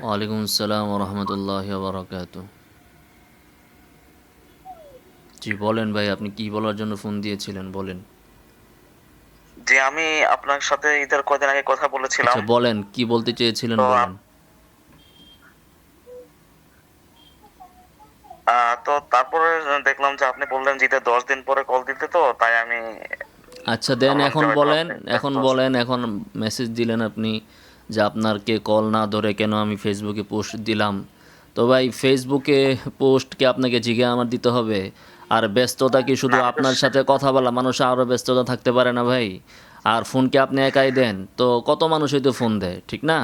ওয়ালাইকুম আসসালাম রহমতুল্লাহি ওয়া বারাকাতুহু। জি বলেন ভাই, আপনি কি বলার জন্য ফোন দিয়েছিলেন বলেন। জি, আমি আপনার সাথে ঈদের কয়দিন আগে কথা বলেছিলাম। আচ্ছা বলেন, কি বলতে চেয়েছিলেন তো বলেন। তো তারপরে দেখলাম যে আপনি বললেন যে ঈদের ১০ দিন পরে কল দিতে, তো তাই আমি আচ্ছা দেন, ভাবলাম যে এখন হয়তো বলেন, আপনি ব্যস্ত এখন আছেন। বলেন, এখন মেসেজ দিলেন আপনি যে আপনার কে কল না ধরে কেন আমি ফেসবুকে পোস্ট দিলাম। তো ভাই ফেসবুকে পোস্ট কি আপনাকে জিগে আমার দিতে হবে? আর ব্যস্ততা কি না শুধু আমি তো আপনার সাথে কথা বলা, মানুষ আরও ব্যস্ততা থাকতে পারে না ভাই? আর ফোন কি আপনি একাই দেন? তো কত মানুষই তো ফোন দেয়, ঠিক না?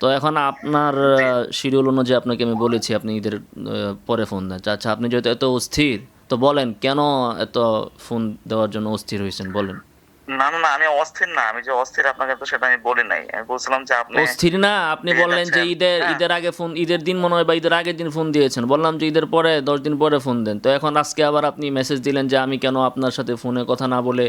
তো এখন আপনার জি, শিডিউল অনুযায়ী আপনাকে আমি বলেছি আপনি ঈদের পরে ফোন দেন। আচ্ছা আপনি যেহেতু এত অস্থির, তো বলেন কেন এত ফোন দেওয়ার জন্য অস্থির হয়েছেন বলেন। না, আমি অস্থির না। আমি যে অস্থির আপনাকে তো সেটা আমি বলি নাই। আমি বলছিলাম যে আপনি অস্থির না, আপনি পেয়ে বললেন যে যাচ্ছেন। ঈদের হ্যাঁ? ঈদের আগে ফোন, ঈদের দিন মনে হয় বা ঈদের আগের দিন ফোন দিয়েছেন, বললাম যে ঈদের পরে 10 দিন পরে ফোন দেন। তো এখন আজকে আবার আপনি মেসেজ দিলেন যে আমি কেন আপনার সাথে ফোনে কথা না বলে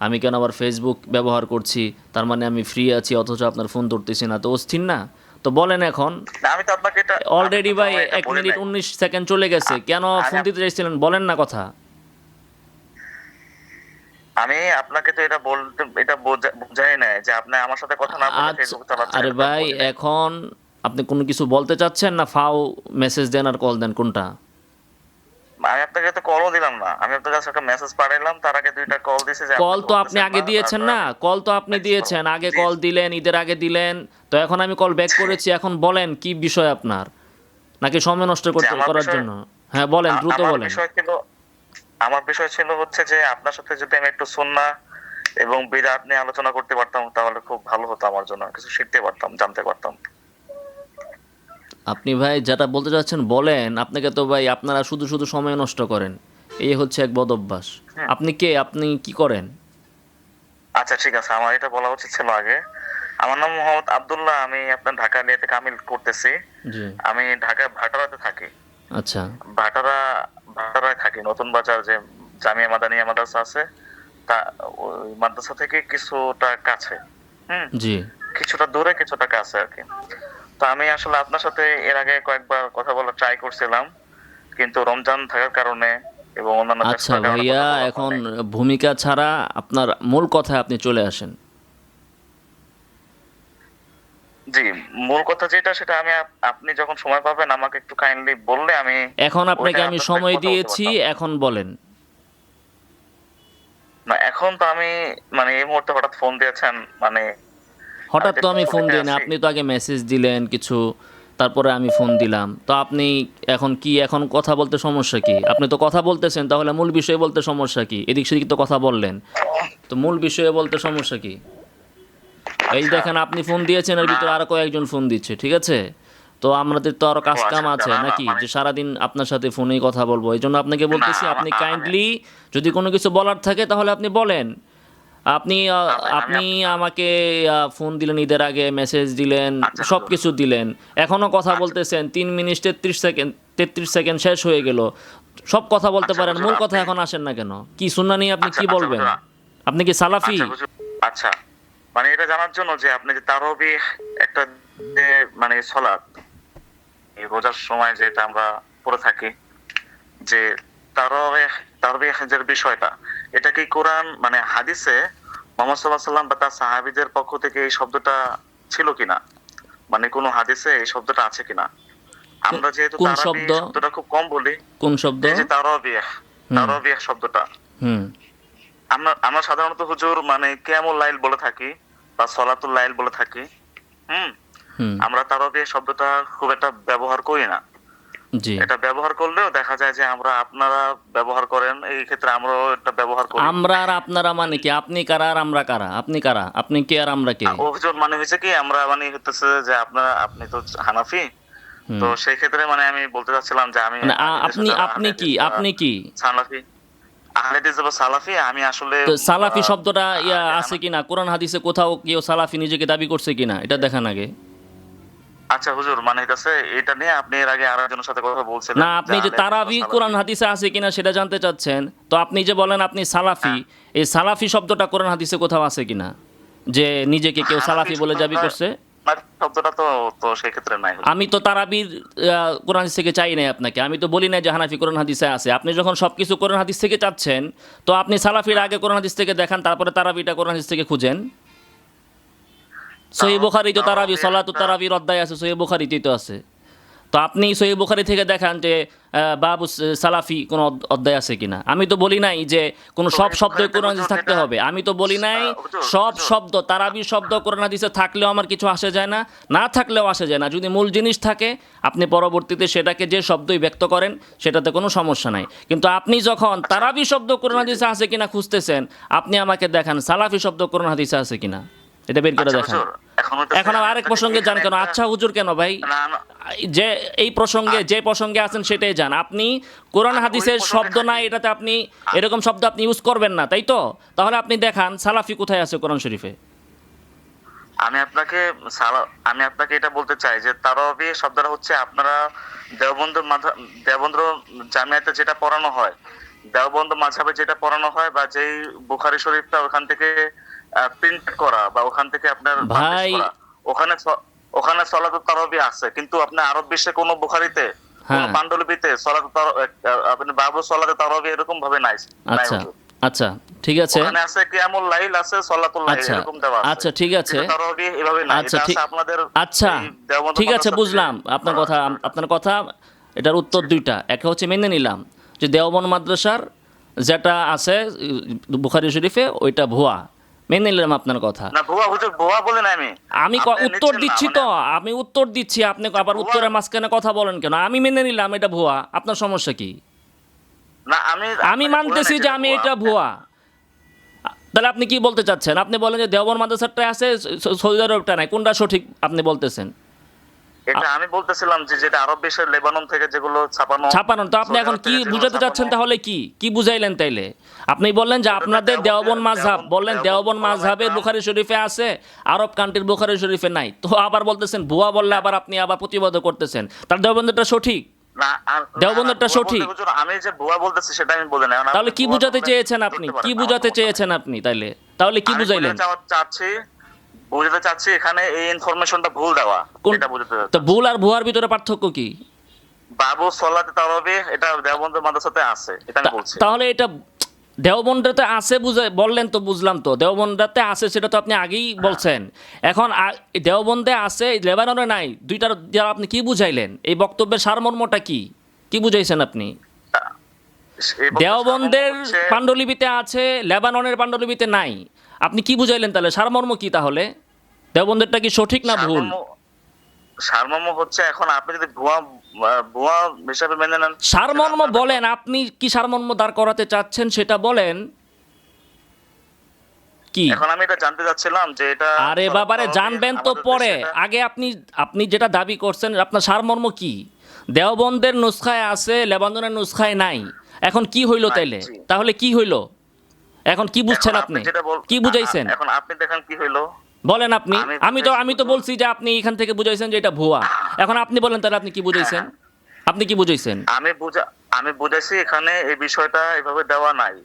আমি কেন আবার ফেসবুক ব্যবহার করছি, তার মানে আমি ফ্রি আছি অথচ আপনার ফোন ধরতেছি না, তো অস্থির না? তো বলেন এখন। না আমি তো আপনাকে এটা আমি অলরেডি তো ভাই জামাই এটা 1 বলি মিনিট নাই। 19 সেকেন্ড চলে আ গেছে, কেন আমি ফোন আপ দিতে চাইছিলেন বলেন না কথা। আমি আপনাকে তো এটা বলতে এটা বুঝাই নাই যে আপনি আমার সাথে কথা না বলে আচ্ছা, Facebook চালাচ্ছেন, আরে এটা তো আমি ভাই বলি নাই। এখন আপনি কোনো কিছু বলতে চাচ্ছেন না ফাও মেসেজ দেন আর কল দেন, কোনটা? আমি আপনাকে তো কলও দিলাম না। আমি আপনার কাছে একটা মেসেজ পাঠাইলাম। তার আগে ২ টা কল দিছি যে আপনি কল তো আপনি ধরতেছেন আগে না। দিয়েছেন তারপরে না, আমি কল তো আপনি মেসেজ করব। দিয়েছেন, আগে জি, কল দিলেন, ঈদের আগে দিলেন। তো এখন আমি কল ব্যাক জি, করেছি, এখন বলেন কি বিষয় আপনার, নাকি সময় নষ্ট জি, করতে করার জন্য? হ্যাঁ বলেন, দ্রুত আমার বলেন। বিষয় ছিল হচ্ছে যে আপনার সাথে যদি আমি একটু সুন্নাহ এবং বিদআত নিয়ে আলোচনা করতে পারতাম তাহলে খুব ভালো হতো আমার জন্য। কিছু শিখতে পারতাম, জানতে পারতাম। আপনি ভাই যেটা বলতে চাচ্ছেন বলেন, আপনাকে তো ভাই আপনারা শুধু শুধু সময় নষ্ট করেন, এই হচ্ছে এক বদ অভ্যাস। হুম। আপনি কে, আপনি কি করেন? আচ্ছা ঠিক আছে। আমার এটা বলা উচিত ছিল আগে। আমার নাম মোহাম্মদ আব্দুল্লাহ। আমি আপনার ঢাকা নিয়াতে কামিল করতেছি। জি। আমি ঢাকার ভাটারাতে থাকি। আচ্ছা। ভাটারা ভাটারায় থাকি। নতুন বাজার যে জামিয়া মাদানিয়া মাদ্রাসা আছে, তা ওই মাদ্রাসা থেকে কিছুটা কাছে। হুম? জি। কিছুটা দূরে কিছুটা কাছে আরকি। তো আমি আসলে আপনার সাথে এর আগে কয়েকবার কথা বলার ট্রাই করছিলাম। কিন্তু রমজান থাকার কারণে এবং অন্যান্য আচ্ছা ব্যস্ততার কারণে ভাইয়া, কথা বলা হয় এখন নাই। ভূমিকা ছাড়া আপনার মূল কথায় আপনি চলে আসেন। জি, মূল কথা যেটা সেটা আমি আপনি যখন সময় পাবেন আমাকে একটু কাইন্ডলি বললে আমি এখন ওই আপনাকে টাইমে আমি আপনার সাথে সময় কথা বলতে দিয়েছি, পারতাম। এখন বলেন। না এখন তো আমি মানে এই মুহূর্তে হঠাৎ ফোন দিয়েছেন, মানে আমি হঠাৎ তো তো একটু আমি ফোন ছুটিতে দিই না, আছি। আপনি তো আগে মেসেজ দিলেন কিছু, তারপরে আমি ফোন দিলাম। তো আপনি এখন কি, এখন কথা বলতে সমস্যা কি? আপনি তো কথা বলতেছেন, তাহলে মূল বিষয়ে বলতে সমস্যা কি? এদিক সেদিক তো কথা বললেন, তো মূল বিষয়ে বলতে সমস্যা কি? এই আচ্ছা, দেখেন আপনি ফোন দিয়েছেন, এর না ভিতরে আরো কয়েকজন ফোন দিচ্ছে, ঠিক আছে? তো আমাদের তো আরো ও কাজ কাম আচ্ছা, আচ্ছা, আছে না নাকি, মানে যে সারাদিন আপনার সাথে ফোনেই কথা বলবো? এই জন্য আপনাকে না বলতেছি আপনি আমি কাইন্ডলি যদি কোনো কিছু বলার থাকে তাহলে আপনি বলেন। আপনি না ভাই আমি আপনি আমাকে ফোন দিলেন ঈদের আগে, মেসেজ দিলেন, আচ্ছা সব হুজুর, কিছু দিলেন। এখনও কথা আচ্ছা, বলতেছেন, 3 মিনিট 33 সেকেন্ড, 33 সেকেন্ড শেষ হয়ে গেল। সব কথা বলতে আচ্ছা পারেন, হুজুর মূল কথা আপনি এখন আসেন না কেন? কি সুন্নাহ নিয়ে আপনি আচ্ছা, কি আচ্ছা বলবেন? হুজুর, আপনি কি সালাফি? আচ্ছা হুজুর, আচ্ছা। মানে এটা জানার জন্য যে আপনি যে তারাবিহ একটা যে মানে সলাত, এই রোজার সময় যেটা আমরা পড়ে থাকি, যে তারাবিহ তারাবিহের বিষয়টা, এটা কি কোরআন মানে হাদিসে মুহাম্মদ সাল্লাল্লাহু আলাইহি ওয়াসাল্লাম বা তার সাহাবীদের পক্ষ থেকে এই শব্দটা ছিল কিনা? মানে কোন হাদিসে এই শব্দটা আছে কিনা? আমরা যেহেতু কোন তারাবি শব্দ? শব্দটা খুব কম বলি, কোন শব্দ? এই যে তারাবিহ, হুম। তারাবিহ শব্দটা হুম। আমরা আমরা সাধারণত হুজুর মানে কিয়ামুল লাইল বলে থাকি বা সলাতুল লাইল বলে থাকি। হুম? হুম। আমরা তারাবিহ শব্দটা খুব একটা ব্যবহার করি না। জি। এটা ব্যবহার করলেও দেখা যায় যে আপনারা ব্যবহার করেন। এই ক্ষেত্রে আমরাও এটা ব্যবহার করি। আমরা আর আপনারা মানে হুম? কি? আপনি কারা আর আমরা কারা? আপনি কারা? আপনি কে আর আমরা কে? অভিযোগ মানে হইছে কি আমরা মানে হইতেছে যে আপনি তো হানাফি। তো হুম। সেই ক্ষেত্রে মানে আমি বলতে চাচ্ছিলাম যে আমি মানে আহলে হাদিস আপনি যারা আপনি আহলে কি? হাদিস বা আপনি কি? সালাফি, আহলে হাদিস বা সালাফি আমি আসলে তো সালাফি শব্দটা আগে আছে কিনা? কোরআন হাদিসে কোথাও কেউ সালাফি নিজেকে দাবি করছে কিনা? এটা দেখান আগে। আচ্ছা হুজুর মানে হইতাছে এটা নিয়ে আপনি এর আগে আরেকজনের সাথে কথা না, বলছিলেন যে আপনি যে আহলে হাদিস বা তারাবি কোরআন সালাফি। হাদিসে আছে কিনা সেটা জানতে চাচ্ছেন। তো আপনি যে বলেন আপনি সালাফি, হ্যাঁ, এই সালাফি শব্দটা কোরআন হাদিসে কোথাও আছে কিনা? যে নিজেকে কেউ হানাফি সালাফি বলে দাবি শব্দটা করছে? শব্দটা তো তো সেই ক্ষেত্রে নাই। আমি তো তারাবির কোরআন হাদিস থেকে চাই নাই আপনাকে, আমি তো বলি না যে হানাফি কোরআন হাদিসে আছে। আপনি যখন সব কিছু কোরআন হাদিস থেকে চাচ্ছেন, তো আপনি সালাফির আগে কোরআন হাদিস থেকে দেখান, তারপরে তারাবিটা কোরআন হাদিস থেকে খুঁজেন। সহিহ বুখারী তো তারাবি, সলাতু তারাবির অধ্যায় আছে, সহিহ বুখারীতেই তো আছে। তো আপনি সহিহ বুখারী থেকে দেখান যে বাবু সালাফি কোন অধ্যায় আছে কিনা। আমি তো বলি নাই যে কোন সব শব্দ কোরআন হাদিসে থাকতে হবে, আমি তো বলি নাই সব শব্দ তারাবি শব্দ কোরআন হাদিসে থাকলেও আমার কিছু আসে যায় না, না থাকলেও আসে যায় না। যদি মূল জিনিস থাকে আপনি পরবর্তীতে সেটাকে যে শব্দই ব্যক্ত করেন সেটাতে কোনো সমস্যা নাই। কিন্তু আপনি যখন তারাবি শব্দ কোরআন হাদিসে আছে কিনা খুঁজতেছেন, আপনি আমাকে দেখান সালাফি শব্দ কোরআন হাদিসে আছে কিনা, এটা বের করে দেখান। এখন আরেক প্রসঙ্গে যান কেন? আচ্ছা হুজুর কেন ভাই? যে এই প্রসঙ্গে যে প্রসঙ্গে আছেন সেটাই যান। আপনি কোরআন হাদিসের শব্দ নাই এটাতে আপনি এরকম শব্দ আপনি ইউজ করবেন না, তাই তো? তাহলে আপনি দেখান সালাফি কোথায় আছে কোরআন শরীফে। আমি আপনাকে এটা বলতে চাই যে তারাবি শব্দটা হচ্ছে আপনারা দেওবন্দ জামিয়াতে যেটা পড়ানো হয়, দেওবন্দ মাযহাবে যেটা পড়ানো হয়, বা যেই বুখারী শরীফটা ওখান থেকে প্রিন্ট করা বা ওখান থেকে আপনার ভাই ওখানে সলাতু তারাবি আছে, কিন্তু আপনি আরব বিশ্বে কোন বুখারীতে কোন পান্ডুলিপিতে আপনি বাবু সলাতে তারাবি এরকম ভাবে নাই। আচ্ছা আচ্ছা ঠিক আছে, ওখানে আছে কিয়ামুল লাইল, আছে সলাতুল লাইল, এরকম দেওয়া আছে। আচ্ছা ঠিক আছে, তারাবি এভাবে নাই, আচ্ছা এটা আছে আপনাদের। আচ্ছা ঠিক আছে, বুঝলাম আপনার কথা। এটার উত্তর দুইটা। একটা হচ্ছে মেনে নিলাম যে দেওবন্দ মাদ্রাসার যেটা আছে বুখারী শরীফে ওইটা ভুয়া, মেনে নিলাম আপনার কথা। না ভুয়া হুজুর, ভুয়া বলে না আমি উত্তর দিচ্ছি তো, আমি উত্তর দিচ্ছি, আপনি আবার উত্তরের মাঝখানে কথা বলেন কেন? আমি মেনে নিলাম এটা ভুয়া, আপনার সমস্যা কি? না আমি মানতেছি যে আমি এটা ভুয়া। তাহলে আপনি কি বলতে চাচ্ছেন? আপনি বলেন যে দেওবন্দ মাদ্রাসাটা আছে, সৌদি আরবটা নাই, কোনটা সঠিক আপনি বলতেছেন? এটা আমি বলতেছিলাম যে যেটা আরব বিশ্বের লেবানন থেকে যেগুলো ছাপানো। তো আপনি এখন কি বুঝাতে চাচ্ছেন? তাহলে কি বুঝাইলেন তাইলে? আপনি বললেন যে আপনাদের দেওবন্দ মাযহাব, বললেন দেওবন্দ মাযহাবের বুখারী শরীফে আছে, আরব কান্ট্রির বুখারী শরীফে নাই। তো আবার বলতেছেন ভুয়া, বললে আবার আপনি আবার প্রতিবাদ করতেছেন। তার দেওবন্দটা সঠিক, দেওবন্দটা সঠিক। আমি যে ভুয়া বলতেছি সেটা আমি বলি না। তাহলে কি বুঝাতে চেয়েছেন আপনি? কি বুঝাতে চেয়েছেন আপনি? তাহলে কি বুঝাইলেন? বুঝাতে চাচ্ছি এখানে এই ইনফরমেশনটা ভুল দেওয়া, এটা বুঝাতে চাচ্ছি। তো ভুল আর ভুয়ার ভিতরে পার্থক্য কি? বাবু সলাতে তারাবি এটা দেওবন্দ মাদ্রাসাতে আছে, এটা আমি বলছি। তাহলে এটা দেওবন্দাতে আছে বললেন তো, বুঝলাম তো দেওবন্দাতে আছে, সেটা তো আপনি আগেই বলছেন। এখন দেওবন্দে আছে, লেবাননে নাই, দুইটার দ্বারা আপনি কি বুঝাইলেন? এই বক্তব্যের সারমর্মটা কি বুঝাইছেন আপনি? দেওবন্দের পাণ্ডুলিপিতে আছে, লেবাননের পাণ্ডুলিপিতে নাই, আপনি কি বুঝাইলেন? তাহলে সারমর্ম কি? তাহলে দেওবন্দেরটা কি সঠিক না ভুল? সারমর্ম হচ্ছে এখন আপনি যদি ভুয়া হিসাবে মেনে নেন, সারমর্ম বলেন, আপনি কি সারমর্ম দাঁড় করাতে চাচ্ছেন সেটা বলেন। কি এখন আমি এটা জানতে চাচ্ছিলাম যে এটা, আরে বাবারে জানবেন তো পরে, আগে আপনি যেটা দাবি করছেন আপনার সারমর্ম কি? দেওবন্দের নুসখায় আছে, লেবাননের নুসখায় নাই, এখন কি হইল তাইলে? তাহলে কি হইল? এখন কি বুঝছেন আপনি? কি বুঝাইছেন? এখন আপনি দেখেন কি হইল বলেন আপনি। আমি তো বলছি যে আপনি এখান থেকে বুঝাইছেন যে এটা ভুয়া। এখন আপনি বলেন তাহলে আপনি কি বুঝাইছেন? আপনি কি বুঝাইছেন? আমি বুঝাইছি এখানে এই বিষয়টা এভাবে দেওয়া নাই,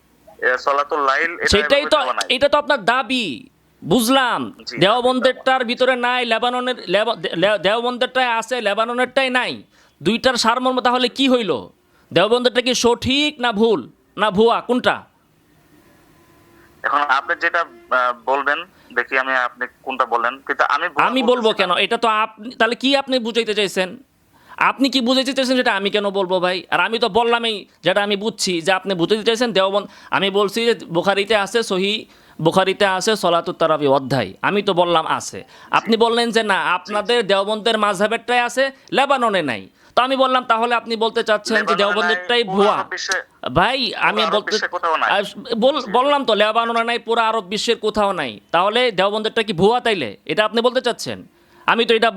সলাতুল লাইল সেটাই তো, এটা তো আপনার দাবি, বুঝলাম। দেওবন্দেরটার ভিতরে নাই, দেওবন্দেরটাই আছে, লেবাননেরটাই নাই, দুইটার সারমর্ম তাহলে কি হইল? দেওবন্দেরটা কি সঠিক না ভুল না ভুয়া, কোনটা? এখন আপনি যেটা বলবেন দেখি আপনি কোনটা বলেন, কিন্তু আমি বলবো কেন? এটা তো আপনি, তাহলে কি আপনি বুঝাইতে চাইছেন? আপনি কি বুঝাইতে চাইছেন সেটা আমি কেন বলবো ভাই? আর আমি তো বললামই যেটা আমি বুঝছি যে আপনি বুঝাইতে চাইছেন দেওবন্দ। আমি বলছি যে বুখারীতে আছে, সহিহ বুখারীতে আছে সলাতুত তারাবি অধ্যায়, আমি তো বললাম আছে। আপনি বললেন যে না আপনাদের দেওবন্দের মাযহাবেরটাই আছে, লেবাননে নাই। তো আমি বললাম তাহলে আপনি বলতে চাচ্ছেন যে দেওবন্দেরটাই ভুয়া। ভাই আমি বললাম তো লেবাননে নাই, পুরো আরব বিশ্বের কোথাও নাই, তাহলে দেওবন্দেরটা কি ভুয়া তাইলে? এটা আপনি বলতে চাচ্ছেন? আমি তো এটা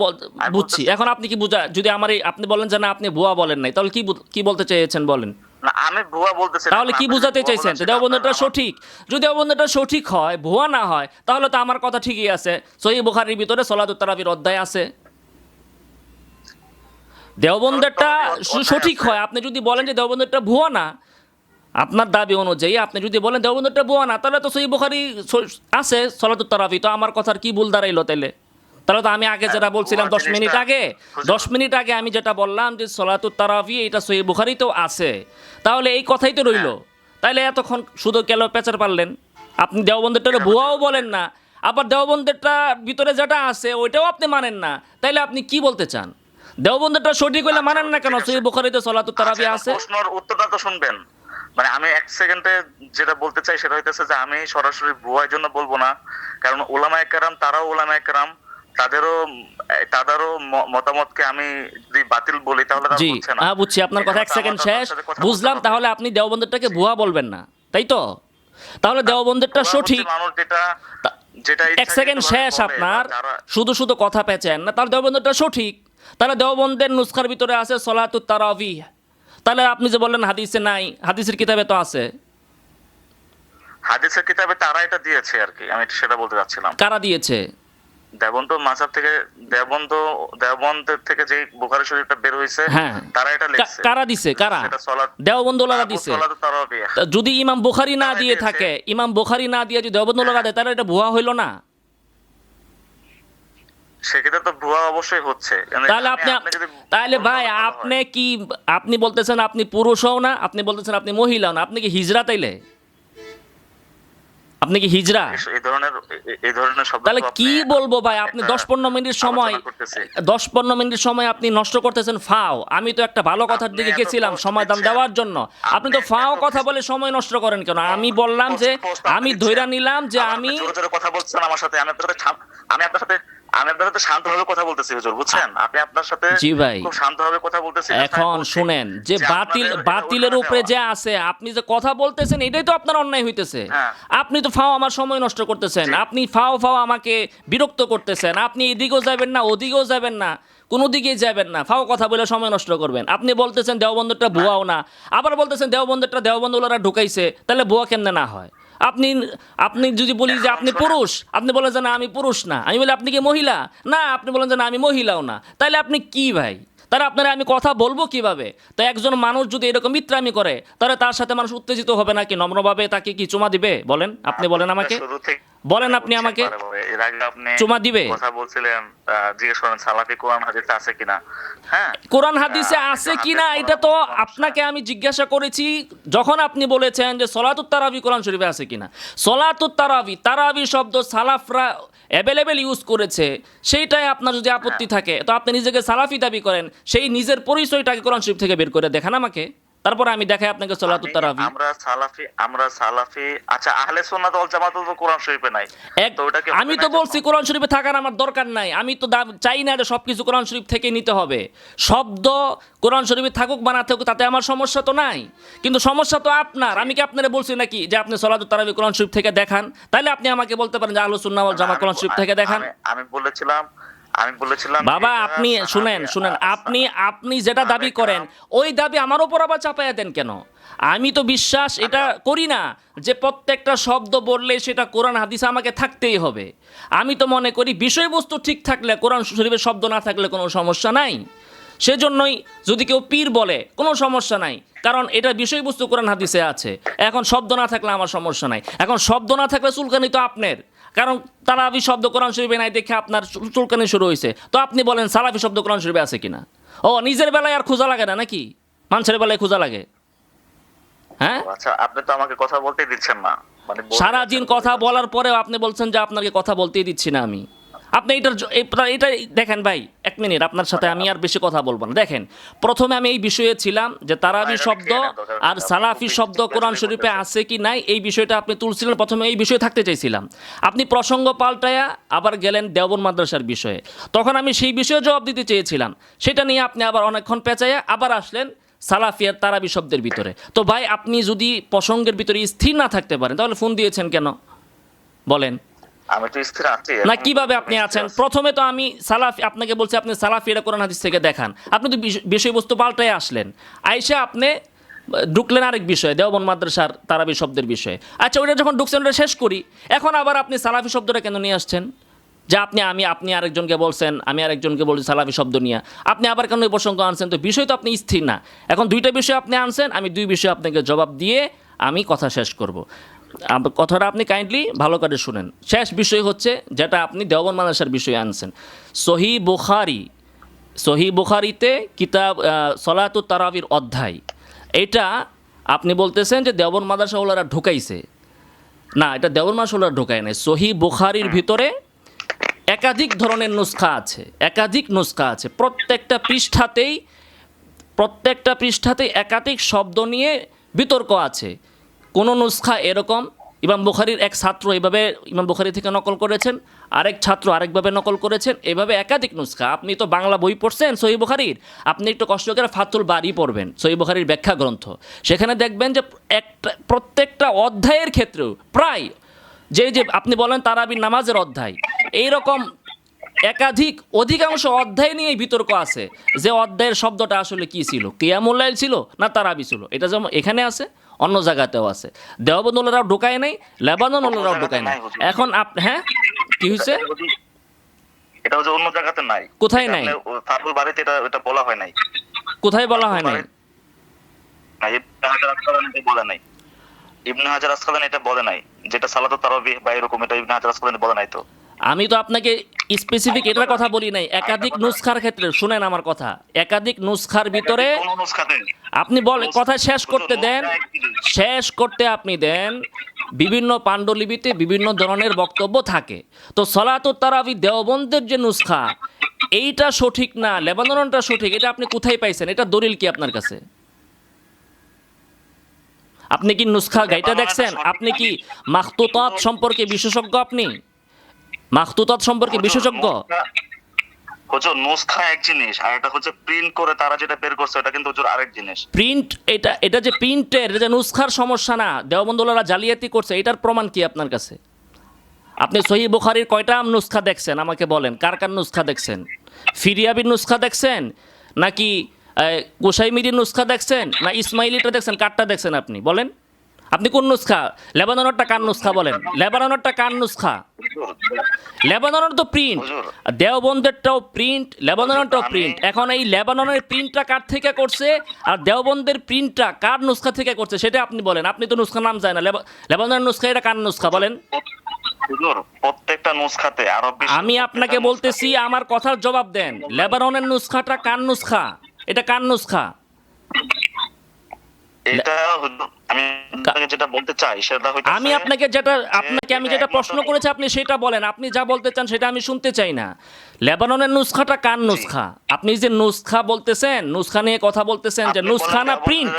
বুঝছি। এখন আপনি কি যদি আপনি বলেন যে না আপনি ভুয়া বলেন নাই, তাহলে কি বলতে চেয়েছেন বলেন? না আমি ভুয়া বলতেছি না। তাহলে কি বুঝাতে চাইছেন? দেওবন্দটা সঠিক। যদি দেওবন্দটা সঠিক হয়, ভুয়া না হয়, তাহলে তো আমার কথা ঠিকই আছে। সহিহ বুখারীর ভিতরে সলাতুত তারাবির অধ্যায় আছে। দেওবন্দেরটা সঠিক হয়, আপনি যদি বলেন যে দেওবন্দেরটা ভুয়া না, আপনার দাবি অনুযায়ী আপনি যদি বলেন দেওবন্দেরটা ভুয়া না, তাহলে তো সহিহ বুখারী আছে সলাতুত তারাবি, তো আমার কথার কি ভুল দাঁড়াইলো তাইলে? তাহলে তো আমি আগে যেটা বলছিলাম ভুয়া 10 মিনিট জিনিসটা আগে খুঁজে 10 মিনিট আগে আমি যেটা বললাম যে সলাতুত তারাবি এটা সহিহ বুখারীতেও আছে, তাহলে এই কথাই তো রইলো। তাইলে এতক্ষণ শুধু কেন পেচার পারলেন? আপনি দেওবন্দেরটা ভুয়াও বলেন না, আবার দেওবন্দেরটা ভিতরে যেটা আছে ওইটাও আপনি মানেন না, তাইলে আপনি কি বলতে চান? দেওবন্দেরটা সঠিক হইলে মানেন না কেন? ঠিক আছে। সহিহ বুখারীতে সলাতুত তারাবি আচ্ছা, আছে। প্রশ্নের উত্তরটা তো শুনবেন। মানে আমি এক সেকেন্ডে যেটা বলতে চাই সেটা হইতেছে যে আমি সরাসরি ভুয়ার জন্য বলবো না, কারণ ওলামায়ে কেরাম তারাও ওলামায়ে কেরাম, তাদেরও মতামতকে আমি যদি বাতিল বলি তাহলে তারা জি, বুঝছে না। হ্যাঁ বুঝছি আপনার কথা। এক এখানে তো সেকেন্ড আমার শেষ, তাদের সাথে কথা বুঝলাম। বলতে হবে। তাহলে আপনি দেওবন্দেরটাকে ভুয়া বলবেন না, তাই তো? তাহলে দেওবন্দেরটা ভুয়া হচ্ছে সঠিক। মানুষ যেটা তা- যেটা এক সেকেন্ড শেষ আপনার, শুধু শুধু কথা পেঁচেন না। তাহলে দেওবন্দেরটা সঠিক, তাহলে দেওবন্দের নুসখার ভিতরে আছে সলাতুত তারাবি। তাহলে আপনি যে বললেন হাদিসে নাই, হাদিসের কিতাবে তো আছে। হাদিসের কিতাবে তারা এটা দিয়েছে আর কি, আমি সেটা বলতে চাচ্ছিলাম। কারা দিয়েছে? দেওবন্দ মাযহাব থেকে দেওবন্দের থেকে যে বুখারী শরীফটা বের হয়েছে, হ্যাঁ, তারা এটা লিখছে। কারা দিছে? কারা? সেটা সলাত দেওবন্দওয়ালারা দিছে। সলাত তারাবি। তা যদি ইমাম বুখারী না তারা দিয়ে দিয়েছে। থাকে, ইমাম বুখারী না দিয়ে যদি দেওবন্দওয়ালারা দেয়, তাহলে এটা ভুয়া হইল না? সেক্ষেত্রে তো ভুয়া অবশ্যই হচ্ছে। তাহলে তাহলে ভাই আপনি বলতেছেন আপনি পুরুষও না, আপনি বলতেছেন আপনি মহিলাও না, আপনি কি হিজড়া? তাইলে আপনি কি হিজড়া? এই ধরনের শব্দ তাহলে তো আপনি কি বলবো ভাই? আপনি একটা 10-15 মিনিট সময় আলোচনা করতেছি। 10-15 মিনিট সময় আপনি নষ্ট করতেছেন ফাও। আমি তো একটা ভালো কথার আপনি দিকে এত গেছিলাম post সমাধান দিচ্ছেন। দেওয়ার জন্য, আপনি তো আপনি ফাও এত কথা বলে সময় নষ্ট করেন কেন? আমি বললাম যে post আমি আপনি ধইরা দিচ্ছেন। নিলাম যে আবার আমি আপনি জোরে জোরে কথা বলছেন আমার সাথে। আমি আপনার সাথে শান্তভাবে কথা বলতেছি হুজুর, বুঝছেন? আপনি আপনার সাথে জি ভাই। খুব শান্তভাবে কথা বলতেছি। এখন শুনেন যে বাতিলের উপরে যে আছে, আপনি যে কথা বলতেছেন এটাই তো আপনার অন্যায় হইতেছে। হ্যাঁ। আপনি তো ফাও আমার সময় নষ্ট করতেছেন, আপনি ফাও আমাকে বিরক্ত করতেছেন। আপনি এদিকেও যাবেন না, ওদিকেও যাবেন না, কোনো দিকেই যাবেন না, ফাও কথা বলে সময় নষ্ট করবেন। আপনি বলতেছেন দেওবন্দটা ভুয়াও না, আবার বলতেছেন দেওবন্দওয়ালারা ঢুকাইছে, তাহলে ভুয়া কেমনে না হয়? আপনি আপনি যদি বলি যে আপনি পুরুষ, আপনি বলেন যে না আমি পুরুষ না, আমি বলি আপনি কি মহিলা, না আপনি বলেন যে না আমি মহিলাও না, তাহলে আপনি কি ভাই? তাহলে আপনারা আমি কথা বলবো কিভাবে? তো একজন মানুষ যদি এরকম মিত্রামি করে, তাহলে তার সাথে মানুষ উত্তেজিত হবে নাকি? নম্রভাবে তাকে কি চুমা দিবে? বলেন, আপনি বলেন আমাকে, শুরু থেকে বলেন আপনি আমাকে, এর আগে আপনি চুমা দিবে? কথা বলছিলেন, জিজ্ঞেস করেন সালাফি কোরআন হাদিসে আছে কিনা। হ্যাঁ, কোরআন হাদিসে আছে কিনা এটা তো আপনাকে আমি জিজ্ঞাসা করেছি যখন আপনি বলেছেন যে সলাতুত তারাবি কোরআন শরীফে আছে কিনা। সলাতুত তারাবি শব্দ সালাফরা অ্যাভেলেবেল ইউজ করেছে, সেইটাই আপনার যদি আপত্তি থাকে তো আপনি নিজেকে সালাফি দাবি করেন, সেই নিজের পরিচয়টাকে কোরআন শরীফ থেকে বের করে দেখান আমাকে, তারপরে আমি দেখাই আপনাকে সলাতুত তারাবি। আমরা সালাফি। আচ্ছা, আহলে সুন্নাত ওয়াল জামাত তো কোরআন শরীফে নাই। তো ওটা কি আমি তো বলছি কোরআন শরীফে থাকার আমার দরকার নাই, আমি তো চাই না যে সবকিছু কোরআন শরীফ থেকে নিতে হবে। শব্দ কোরআন শরীফে থাকুক বা না থাকুক তাতে আমার সমস্যা তো নাই, কিন্তু সমস্যা তো আপনার। আমি কি আপনারা বলছি নাকি যে আপনি সলাতুত তারাবি কোরআন শরীফ থেকে দেখান? তাহলে আপনি আমাকে বলতে পারেন যে আহলুস সুন্নাহ ওয়াল জামাত কোরআন শরীফ থেকে দেখান। আমি বলেছিলাম বাবা এটা আপনি শুনেন, আপনি যেটা দাবি করেন ওই দাবি আমার উপর আবার চাপাইয়া দেন কেন? আমি তো বিশ্বাস এটা করি না যে প্রত্যেকটা শব্দ বললে সেটা কোরআন হাদিসে আমাকে থাকতেই হবে। আমি তো মনে করি বিষয়বস্তু ঠিক থাকলে, কোরআন শরীফের শব্দ না থাকলে কোনো সমস্যা নাই। সেজন্যই যদি কেউ পীর বলে কোনো সমস্যা নাই, কারণ এটা বিষয়বস্তু কোরআন হাদিসে আছে। এখন শব্দ না থাকলে আমার সমস্যা নাই। এখন শব্দ না থাকলে চুলকানি তো আপনার, কারণ তারাবি শব্দ কোরআন শরীফে নাই দেখে আপনার চুলকানি শুরু হয়েছে। তো আপনি বলেন সালাফি শব্দ কোরআন শরীফে আছে কিনা? ও নিজের বেলায় আর খোঁজা লাগে না নাকি? মানুষের বেলায় খোঁজা লাগে? হ্যাঁ, আচ্ছা, আপনি তো আমাকে কথা বলতে দিচ্ছেন না। সারাদিন কথা বলার পরেও আপনি বলছেন যে আপনাকে কথা বলতেই দিচ্ছি না আমি। আপনি এটা দেখেন ভাই, 1 মিনিট আপনার সাথে আমি আর বেশি কথা বলবো না। দেখেন, প্রথমে আমি এই বিষয়ে ছিলাম যে তারাবি শব্দ আর সালাফি শব্দ কোরআন শরীফে আছে কি নাই, এই বিষয়টা আপনি তুলছিলেন। প্রথমে এই বিষয়ে থাকতে চাইছিলাম, আপনি প্রসঙ্গ পাল্টায়া আবার গেলেন দেওবন্দ মাদ্রাসার বিষয়ে। তখন আমি সেই বিষয়ে জবাব দিতে চেয়েছিলাম, সেটা নিয়ে আপনি আবার অনেকক্ষণ পেঁচাইয়া আবার আসলেন সালাফি আর তারাবি শব্দের ভিতরে। তো ভাই আপনি যদি প্রসঙ্গের ভিতরে স্থির না থাকতে পারেন তাহলে ফোন দিয়েছেন কেন বলেন? আমি তো স্থির আছি না, কিভাবে আপনি আছেন? প্রথমে তো আমি সালাফি আপনাকে বলছি, আপনি সালাফি এটা কোরআন হাদিস থেকে দেখান। আপনি তো বিষয়বস্তু পাল্টায় আসলেন, আইসা আপনি ঢুকলেন আরেক বিষয়ে, দেওবন্দ মাদ্রাসার তারাবি শব্দের বিষয়ে। আচ্ছা, ওইটা যখন ঢুকছেন ওটা শেষ করি, এখন আবার আপনি সালাফি শব্দটা কেন নিয়ে আসছেন? যে আপনি আরেকজনকে বলছেন, আমি আরেকজনকে বলছি সালাফি শব্দ নিয়ে, আপনি আবার কেন এই প্রসঙ্গ আনছেন? তো বিষয় তো আপনি স্থির না। এখন 2টা বিষয় আপনি আনছেন, আমি 2 বিষয়ে আপনাকে জবাব দিয়ে আমি কথা শেষ করব। কথাটা আপনি কাইন্ডলি ভালো করে শুনেন। শেষ বিষয় হচ্ছে যেটা আপনি দেওবন্দ মাদ্রাসার বিষয়ে আনছেন, সহি বুখারিতে কিতাব সলাতুত তারাবির অধ্যায়, এটা আপনি বলতেছেন যে দেওবন্দ মাদ্রাসাওয়ালারা ঢুকাইছে। না, এটা দেওবন্দ মাদ্রাসাওয়ালারা ঢুকায় নাই। সহি বুখারির ভিতরে একাধিক ধরনের নুসখা আছে, একাধিক নুসখা আছে। প্রত্যেকটা পৃষ্ঠাতেই একাধিক শব্দ নিয়ে বিতর্ক আছে। কোনো নুসখা এরকম ইমাম বুখারীর এক ছাত্র এভাবে ইমাম বুখারী থেকে নকল করেছেন, আরেক ছাত্র আরেকভাবে নকল করেছেন, এভাবে একাধিক নুসখা। আপনি তো বাংলা বই পড়ছেন সহিহ বুখারীর, আপনি একটু কষ্ট করে ফাতুল বারি পড়বেন, সহিহ বুখারীর ব্যাখ্যা গ্রন্থ। সেখানে দেখবেন যে প্রত্যেকটা অধ্যায়ের ক্ষেত্রেও প্রায় যে আপনি বলেন তারাবির নামাজের অধ্যায়, এইরকম অধিকাংশ অধ্যায় নিয়েই বিতর্ক আছে যে অধ্যায়ের শব্দটা আসলে কি ছিল, কিয়ামুল লাইল ছিল না তারাবি ছিল। এটা যেমন এখানে আছে, অন্য জায়গাতেও আছে। দেওবন্দ ওলারাও ঢোকায় নাই, লেবানন ওলারাও ঢোকায় নাই। এখন হ্যাঁ, কি হয়েছে? এটা হচ্ছে অন্য জায়গাতে নাই। কোথায় নাই? ফাতুল বারিতে এটা বলা হয় নাই। কোথায় বলা হয় নাই? ইবনে হাজার আসকালানি বলে নাই। ইবনে হাজার আসকালানি এটা বলে নাই, যেটা সালাতুত তারাবিহ বা এরকম, এটা ইবনে হাজার আসকালানি বলে নাই। তো আমি তো আপনাকে স্পেসিফিক এটার কথা বলি নাই। একাধিক নুসখার ক্ষেত্রে শুনেন আমার কথা, একাধিক নুসখার ভিতরে আপনি কথা শেষ করতে আপনি দেন। বিভিন্ন পাণ্ডুলিপিতে বিভিন্ন ধরনের বক্তব্য থাকে। তো সলাতুত তারাবি দেওবন্দের যে নুসখা, এইটা সঠিক না, লেবাননটা সঠিক, এটা আপনি কোথায় পাইছেন? এটা দলিল কি আপনার কাছে? আপনি কি নুসখা গাইটা দেখছেন? আপনি কি মাখতুতাত সম্পর্কে বিশেষজ্ঞ? আপনি মাখতুতাত সম্পর্কে বিশেষজ্ঞ? হুজুর, নুসখা এক জিনিস, আর এটা হচ্ছে প্রিন্ট করে তারা যেটা বের করছে এটা কিন্তু হুজুর আরেক জিনিস। প্রিন্ট, এটা যে প্রিন্টের, এটা যে নুসখার সমস্যা না, দেওবন্দওয়ালারা জালিয়াতি করছে, এটার প্রমাণ কি আপনার কাছে? আপনি সহিহ বুখারীর কয়টা নুসখা দেখছেন আমাকে বলেন? কার নুসখা দেখছেন? ফিরিয়াবির নুসখা দেখছেন, নাকি কুসাইমিরির নুসখা দেখছেন, না ইসমাইলিটা দেখছেন? কারটা দেখছেন আপনি বলেন? আপনি কোন নুসখা? লেবাননেরটা কার নুসখা বলেন? লেবাননেরটা কার নুসখা? লেবাননের তো প্রিন্ট, দেওবন্দেরটাও প্রিন্ট, লেবাননেরটাও প্রিন্ট। এখন এই লেবাননের প্রিন্টটা কার থেকে করছে আর দেওবন্দের প্রিন্টটা কার নুসখা থেকে করছে সেটা আপনি বলেন। আপনি তো নুসখা নাম যায় না, লেবাননের নুসখা, এটা কার নুসখা বলেন? প্রত্যেকটা নুসখাতে আমি আপনাকে বলতেছি, আমার কথার জবাব দেন। লেবাননের নুসখাটা কার নুসখা? এটা কার নুসখা? এটা আমি যেটা বলতে চাই সেটা হইতাছে, আমি যেটা প্রশ্ন করেছি আপনি সেটা বলেন। আপনি যা বলতে চান সেটা আমি শুনতে চাই না। লেবাননের নুসখাটা কার নুসখা? আপনি যে নুসখা বলতেছেন, নুসখা নিয়ে কথা বলতেছেন, যে নুসখা না প্রিন্ট,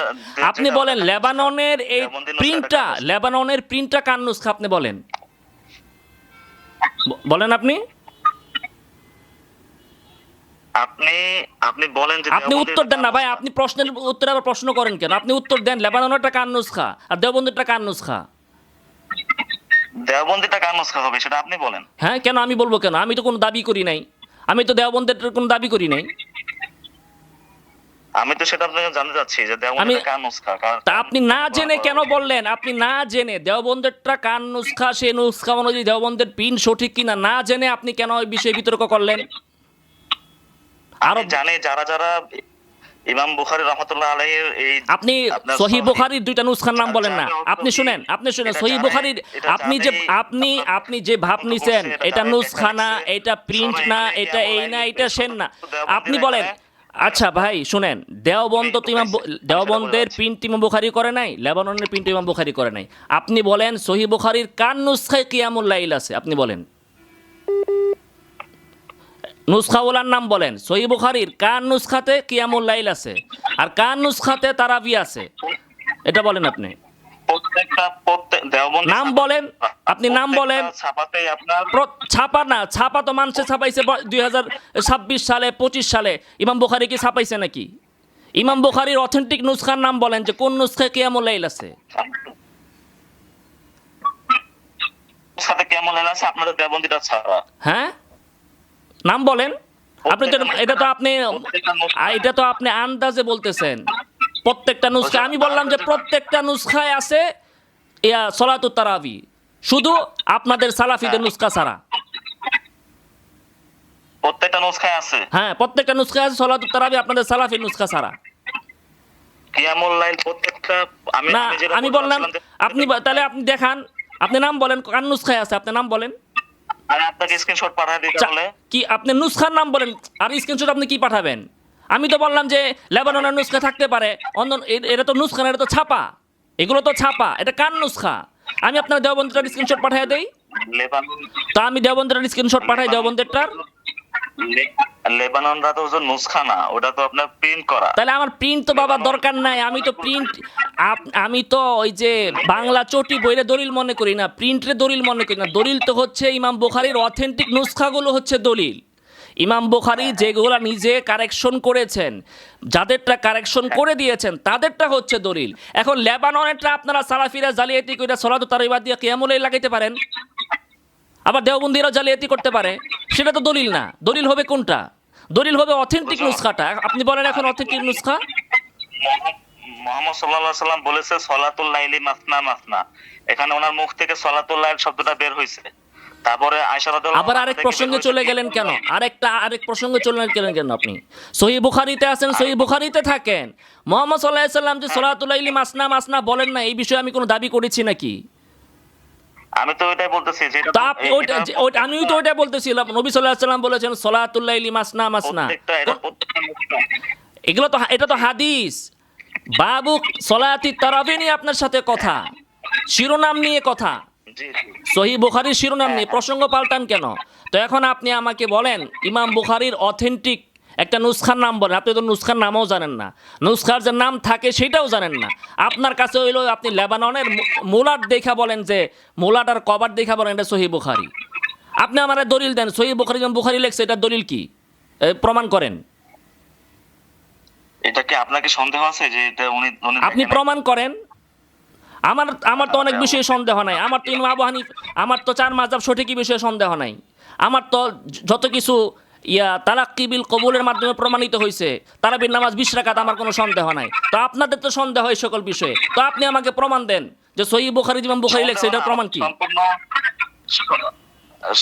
আপনি বলেন লেবাননের এই প্রিন্টটা, লেবাননের প্রিন্টটা কার নুসখা? আপনি বলেন, আপনি আপনি বলেন যে আপনি উত্তর দেন না ভাই। আপনি প্রশ্নের উত্তরে আবার প্রশ্ন করেন কেন? আপনি উত্তর দেন। লেবাননেরটা কার নুসখা আর দেওবন্দেরটা কার নুসখা? দেওবন্দিটা কার নুসখা হবে সেটা আপনি বলেন। হ্যাঁ, কেন আমি বলবো কেন? আমি তো কোনো দাবি করি নাই, আমি তো দেওবন্দের কোনো দাবি করি নাই। আমি তো সেটা আপনাকে জানতে চাচ্ছি যে দেওবন্দিটা কার নুসখা। তা আপনি না জেনে কেন বললেন? আপনি না জেনে দেওবন্দেরটা কার নুসখা, সেই নুসখা অনুযায়ী দেওবন্দের পিন সঠিক কিনা না জেনে আপনি কেন ওই বিষয়ে বিতর্ক করলেন? আরো জানে যারা ইমাম বুখারী রাহমাতুল্লাহ আলাইহির এই, আপনি সহিহ বুখারীর দুইটা নুসখার নাম বলেন না। আপনি শুনেন সহিহ বুখারীর, আপনি যে ভাব নিছেন, এটা নুসখা না, এটা প্রিন্ট না, এটা এই না, এটা সেন না, আপনি বলেন। আচ্ছা ভাই শুনেন, দেওবন্দের প্রিন্ট ইমাম বুখারী করে নাই, লেবাননের প্রিন্ট ইমাম বুখারী করে নাই। আপনি বলেন সহিহ বুখারীর কার নুসখায় কিয়ামুল লাইল আছে? আপনি বলেন, নুসখাওয়ালার নাম বলেন। সহিহ বুখারীর কার নুসখাতে কিয়ামুল লাইল আছে আর কার নুসখাতে তারাবি আছে? এটা বলেন আপনি। নাম বলেন, আপনি নাম বলেন। ছাপা না, ছাপা তো মানুষে ছাপাইছে 2026 সালে 25 সালে। ইমাম বুখারী কি ছাপাইছে নাকি? ইমাম বুখারীর অথেন্টিক নুসখার নাম বলেন, যে কোন নুসখায় কিয়ামুল লাইল আছে? হ্যাঁ, নাম বলেন। আপনি তো এটা তো আপনি আন্দাজে বলতেছেন প্রত্যেকটা নুসখা। আমি বললাম যে প্রত্যেকটা নুসখায় আছে সলাতুত তারাবি, শুধু আপনাদের সালাফিদের নুসখা ছাড়া। প্রত্যেকটা নুসখায় আছে? হ্যাঁ, প্রত্যেকটা নুসখায় আছে সলাতুত তারাবি, আপনাদের সালাফির নুসখা ছাড়া। কিয়ামুল লাইল প্রত্যেকটা না যেটা আমি বলতে বললাম চাচ্ছিলাম যে- আপনি তাহলে আপনি দেখান, আপনি নাম বলেন, কার নুসখায় আছে আপনি নাম বলেন। আমি আপনাকে স্ক্রিনশট পাঠিয়ে দিই তাহলে। কি আপনি নুসখার নাম বলেন, আর স্ক্রিনশট আপনি কি পাঠাবেন? আমি তো বললাম যে লেবাননের নুসখা থাকতে পারে, অন্য এটা তো নুসখা না, এটা তো ছাপা, এগুলো তো ছাপা, এটা কার নুসখা? আমি আপনার দেওবন্দের স্ক্রিনশট পাঠিয়ে দেই, লেবানন তা আমি দেওবন্দের স্ক্রিনশট পাঠাই দেওবন্দেরটার। লেবাননরা তো ওই যে নুসখা না, ওটা তো আপনার প্রিন্ট করা। তাহলে আমার প্রিন্ট তো বাবা দরকার নাই, আমি তো প্রিন্ট, আমি তো ওই যে বাংলা চটি বইরে দলিল মনে করি না, প্রিন্টরে দলিল মনে করি না। দলিল তো হচ্ছে ইমাম বুখারীর অথেন্টিক নুসখাগুলো হচ্ছে দলিল। ইমাম বুখারী যেগুলো নিজে কারেকশন করেছেন, যাদেরটা কারেকশন করে দিয়েছেন তাদেরটা হচ্ছে দলিল। এখন লেবাননেরটা আপনারা সালাফিরা জালিয়াতি কইরা সলাত তারাইবা দিয়ে কিয়ামুল লাইল লাগাইতে পারেন, আবার দেওবন্দিরাও জালিয়াতি করতে পারে, সেটা তো দলিল না। দলিল হবে কোনটা? দলিল হবে অথেন্টিক নুসখাটা। আপনি বলেন এখন অথেন্টিক নুসখা। মুহাম্মদ সাল্লাল্লাহু আলাইহি সাল্লাম বলেছে সলাতুল লাইলি মাসনা মাসনা, এখানে ওনার মুখ থেকে সলাতুল লাইল শব্দটা বের হয়েছে। তারপরে আয়েশা রাদিয়াল্লাহু আবার আরেক প্রসঙ্গে চলে গেলেন কেন? আরেক প্রসঙ্গে চলে গেলেন কেন আপনি? সহিহ বুখারীতে আছেন, সহিহ বুখারীতে থাকেন। মুহাম্মদ সাল্লাল্লাহু আলাইহি সাল্লাম যে সলাতুল লাইলি মাসনা মাসনা বলেন না, এই বিষয়ে আমি কোনো দাবি করেছি নাকি? আমি তো ওইটাই বলতেছি যে তা আপনি আমিও তো ওইটা বলতেছিলাম, নবী সাল্লাল্লাহু আলাইহি সাল্লাম বলেছেন সলাতুল লাইলি মাসনা মাসনা। এগুলো তো, এটা তো হাদিস। বাবু সলাতি তারাবি নিয়ে আপনার সাথে কথা, শিরোনাম নিয়ে কথা, জি সহিহ বুখারীর শিরোনাম নিয়ে প্রসঙ্গ পাল্টান কেন? তো এখন আপনি আমাকে বলেন ইমাম বুখারীর অথেন্টিক একটা নুসখার নাম বলেন। আপনি তো নুসখার নামও জানেন না, নুসখার যে নাম থাকে সেটাও জানেন না। আপনার কাছে হইলো আপনি লেবাননের মোলাট দেখা বলেন যে মোলাট আর কভার দেখা বলেন এটা সহিহ বুখারী। আপনি আমার দলিল দেন, সহিহ বুখারী ইমাম বুখারী লেখছে, এটার দলিল কি? প্রমাণ করেন। এটা কি আপনার কি সন্দেহ আছে যে এটা উনি আপনি প্রমাণ করেন। আমার তো অনেক বিষয়ে সন্দেহ নাই। আমার তো ইমাম আবু হানিফা, আমার তো চার মাযহাব সঠিকই বিষয়ে সন্দেহ নাই। আমার তো যত কিছু তালাক্কি বিল কবুলের মাধ্যমে প্রমাণিত হয়েছে, তারাবির নামাজ 20 রাকাত, আমার কোনো সন্দেহ নাই। তো আপনাদের তো সন্দেহ এই সকল বিষয়ে, তো আপনি আমাকে প্রমাণ দেন যে সহিহ বুখারী ইমাম বুখারী লেখছে, এটার প্রমাণ কি? সম্পূর্ণ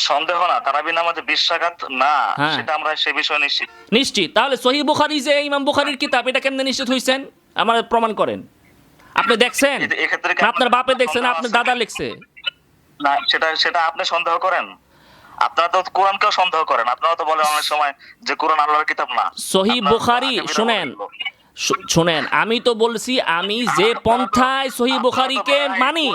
সন্দেহ না, তারাবি নামাজে 20 রাকাত না, হ্যাঁ। সেটা আমরা সে বিষয়ে নিশ্চিত। নিশ্চিত। তাহলে সহিহ বুখারী যে ইমাম বুখারীর কিতাব, এটা কেমনে নিশ্চিত হইছেন? আমার প্রমাণ করেন। আপনি দেখছেন? এক্ষেত্রে কি না আপনার বাপে দেখছে, না আপনার দাদা লিখছে? না, সেটা আপনি সন্দেহ করেন। আপনারা তো কোরআনকেও সন্দেহ করেন। আপনারা তো বলেন অনেক সময় যে কোরআন আল্লাহর কিতাব না। সহিহ বুখারী শুনেন শুনেন, আমি তো বলছি আমি যে পন্থায় সহিহ বুখারীকে মানি,